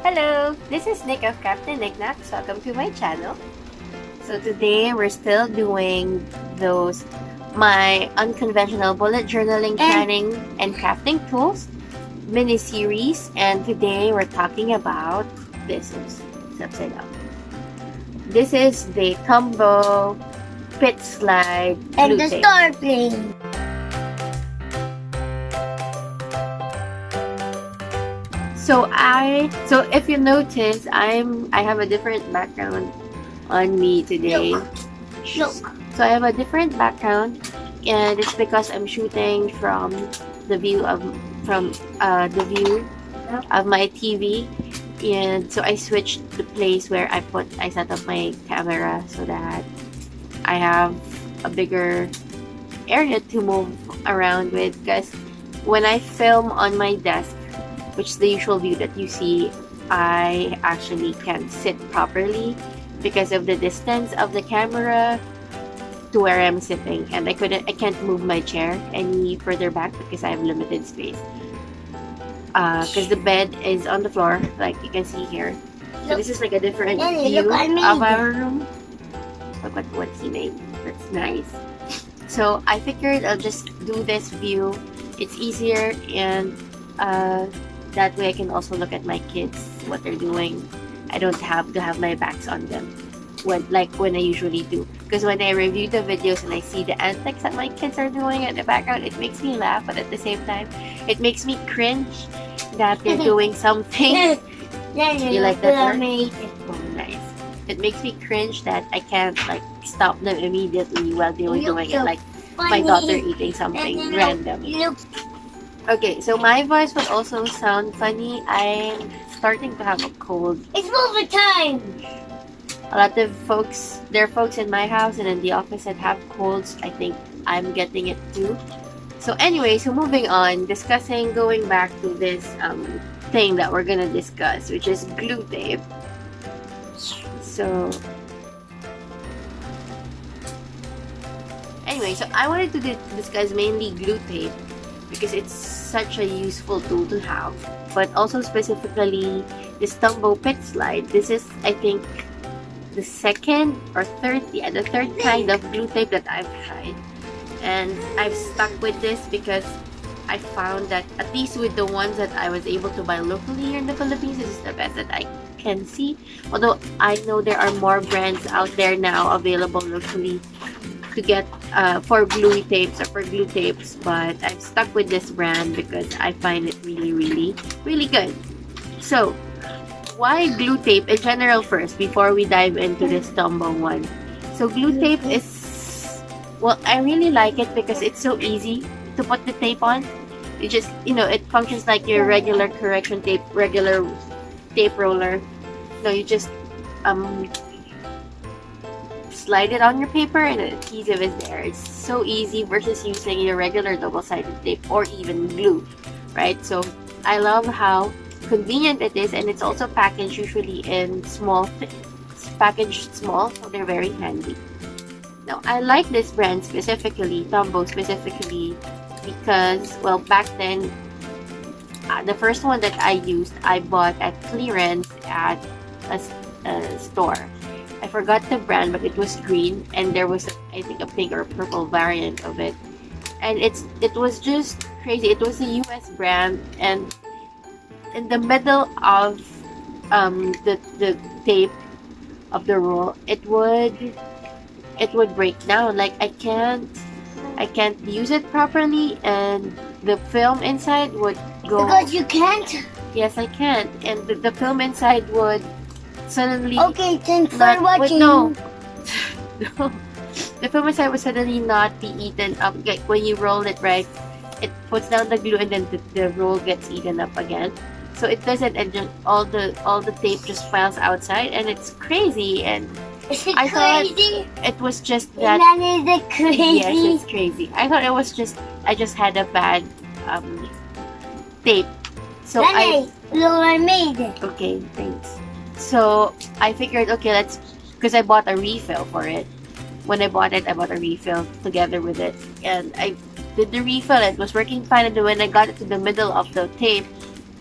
Hello, this is Nick of Captain Knickknacks. Welcome to my channel. So today we're still doing my unconventional bullet journaling, planning, and crafting tools mini series, and today we're talking about this. Oops, it's upside down. This is the Tombow pit slide and glue the tape. star plane. So if you notice, I have a different background on me today. Look. So I have a different background, and it's because I'm shooting from the view of my TV, and so I switched the place where I set up my camera so that I have a bigger area to move around with. Because when I film on my desk, which is the usual view that you see, I actually can't sit properly because of the distance of the camera to where I'm sitting, and I can't move my chair any further back because I have limited space. Because the bed is on the floor, like you can see here. So this is like a different view of our room. Look what he made. That's nice. So I figured I'll just do this view. It's easier, and that way I can also look at my kids, what they're doing. I don't have to have my backs on them when I usually do. Because when I review the videos and I see the antics that my kids are doing in the background, it makes me laugh, but at the same time, it makes me cringe that they're doing something. You like that word? Oh, nice. It makes me cringe that I can't stop them immediately while they were doing it. Like my daughter eating something random. Okay, so my voice will also sound funny. I'm starting to have a cold. It's movie time! A lot of there are folks in my house and in the office that have colds. I think I'm getting it too. So anyway, so moving on, going back to this thing that we're gonna discuss, which is glue tape. So anyway, so I wanted to discuss mainly glue tape because it's such a useful tool to have, but also specifically this Tombow pit slide. This is, I think, the third kind of glue tape that I've tried, and I've stuck with this because I found that at least with the ones that I was able to buy locally here in the Philippines, this is the best that I can see. Although I know there are more brands out there now available locally to get for gluey tapes or for glue tapes, but I've stuck with this brand because I find it really, really, really good. So why glue tape in general first before we dive into this Tombow one? So glue tape is, well, I really like it because it's so easy to put the tape on. You just, it functions like your regular correction tape, regular tape roller. No, you just slide it on your paper and the adhesive is there. It's so easy versus using your regular double-sided tape or even glue, right? So I love how convenient it is, and it's also packaged usually in packaged small, so they're very handy. Now I like this brand specifically, Tombow specifically, because, well, back then the first one that I used, I bought at clearance at a store. I forgot the brand, but it was green, and there was, I think, a pink or purple variant of it, and it was just crazy. It was a US brand, and in the middle of the tape of the roll, it would break down. Like I can't use it properly, and the film inside would go. Because you can't? Yes, I can't, and the film inside would suddenly. Okay, thanks for watching. No. No. The film inside would suddenly not be eaten up. Like when you roll it right, it puts down the glue, and then the roll gets eaten up again. So it doesn't, and just all the tape just files outside, and it's crazy. And Is it I crazy? thought it was just that. Is it crazy? Yes, it's crazy. I thought it was just I just had a bad tape. So look, I made it. Okay, thanks. So I figured, okay, because I bought a refill for it. When I bought it, I bought a refill together with it, and I did the refill. It was working fine, and then when I got it to the middle of the tape,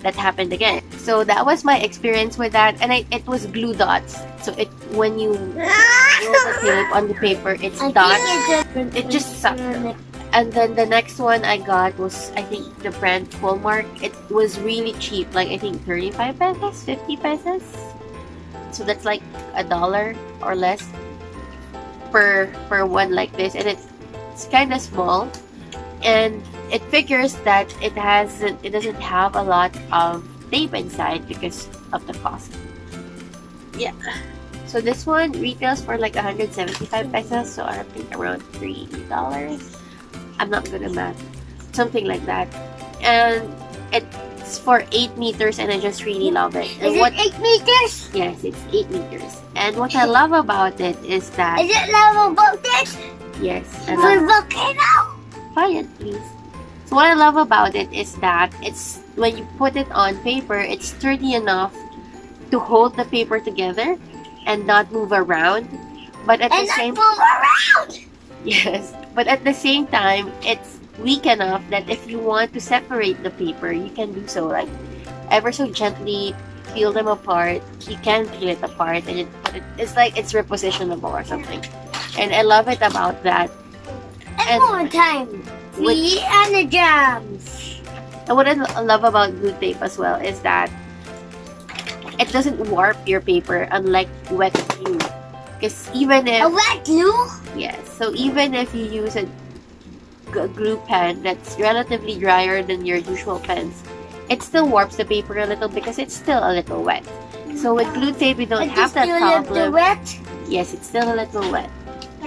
that happened again. So that was my experience with that, and it was glue dots. So when you roll the tape on the paper, it's dots. It just sucked. And then the next one I got was, I think, the brand Fullmark. It was really cheap, like I think 35 pesos, 50 pesos. So that's like $1 or less per one like this, and it's kind of small, and it figures that it doesn't have a lot of tape inside because of the cost. Yeah. So this one retails for like 175 pesos, so I think around $3. I'm not good at math. Something like that. And it's for 8 meters, and I just really love it. And Is it 8 meters? Yes, it's 8 meters. And what I love about it is that... Is it level voltage? Yes. For volcano? Quiet, please. So what I love about it is that it's, when you put it on paper, it's sturdy enough to hold the paper together and not move around. But at the same... move around! Yes. But at the same time, it's weak enough that if you want to separate the paper, you can do so, like ever so gently peel them apart. You can peel it apart, and it's like it's repositionable or something. And I love it about that. And one more time. We and the drums. And what I love about glue tape as well is that it doesn't warp your paper, unlike wet glue. Because even if... A wet glue? Yes. So even if you use a glue pen that's relatively drier than your usual pens, it still warps the paper a little because it's still a little wet. So with glue tape, you don't have that problem. Wet? Yes, it's still a little wet.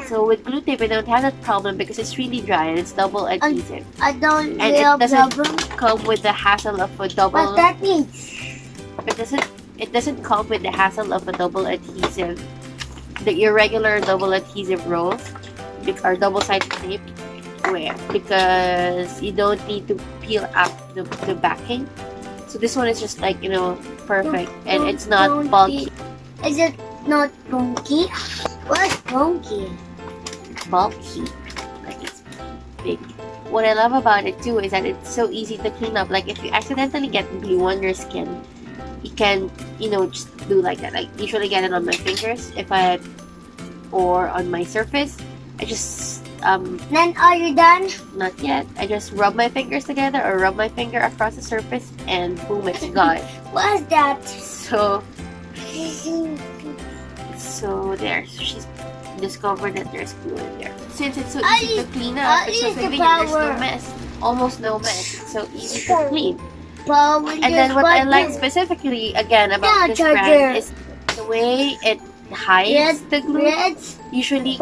So with glue tape, you don't have that problem because it's really dry and it's double adhesive. I don't And it doesn't come with the hassle of a double... What that means? It doesn't come with the hassle of a double adhesive. The irregular double adhesive rolls or double-sided tape. Where? Because you don't need to peel up the backing. So this one is just like, perfect. And it's not bulky. Is it not bulky? What's bulky? Bulky. Like it's big. What I love about it too is that it's so easy to clean up. Like if you accidentally get glue on your skin, you can, just do like that. I usually get it on my fingers or on my surface. I just Then are you done? Not yet. I just rub my fingers together or rub my finger across the surface, and boom, it's gone. What's that? So there. So she's discovered that there's glue in there. Since it's so easy to clean up, it's so convenient. There's no mess. Almost no mess. It's so easy to clean. And then what I like specifically again about this brand is the way it hides the glue. Usually,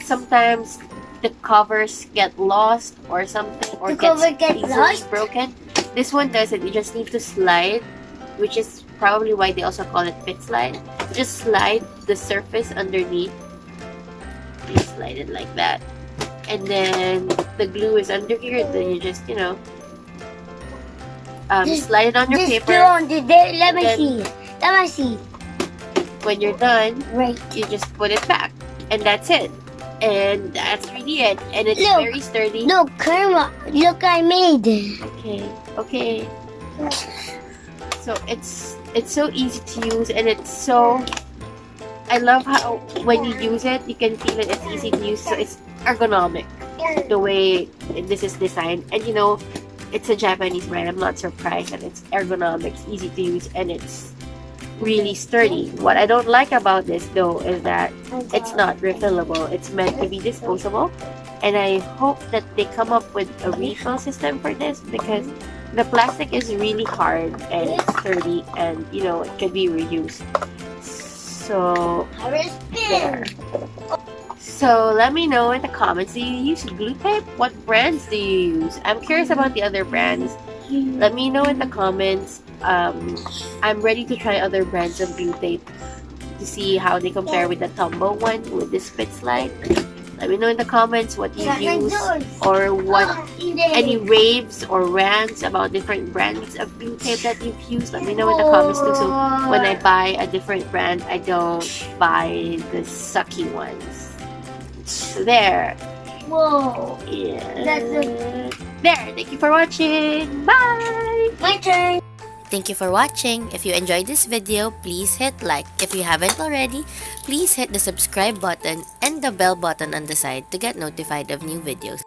sometimes the covers get lost or something, or get easily broken. This one doesn't. You just need to slide, which is probably why they also call it fit slide. Just slide the surface underneath. You slide it like that, and then the glue is under here. Then you just slide it on your paper. Let me see. When you're done, you just put it back, and that's it. And that's really it. And it's very sturdy. Look, Karma. Look, I made it. Okay. So it's so easy to use, and it's so... I love how when you use it, you can feel it. It's easy to use, so it's ergonomic the way this is designed. And it's a Japanese brand. I'm not surprised that it's ergonomic, it's easy to use, and it's really sturdy. What I don't like about this though is that it's not refillable. It's meant to be disposable, and I hope that they come up with a refill system for this, because the plastic is really hard and it's sturdy, and it can be reused. So there. So let me know in the comments, do you use glue tape? What brands do you use? I'm curious about the other brands. Let me know in the comments. I'm ready to try other brands of glue tape to see how they compare with the Tombow one with this spit slide. Let me know in the comments what you use, or what any raves or rants about different brands of glue tape that you've used. Let me know in the comments too, so when I buy a different brand, I don't buy the sucky ones. So there. Whoa. Yeah. There. Thank you for watching. Bye. My turn. Thank you for watching. If you enjoyed this video, please hit like. If you haven't already, please hit the subscribe button and the bell button on the side to get notified of new videos.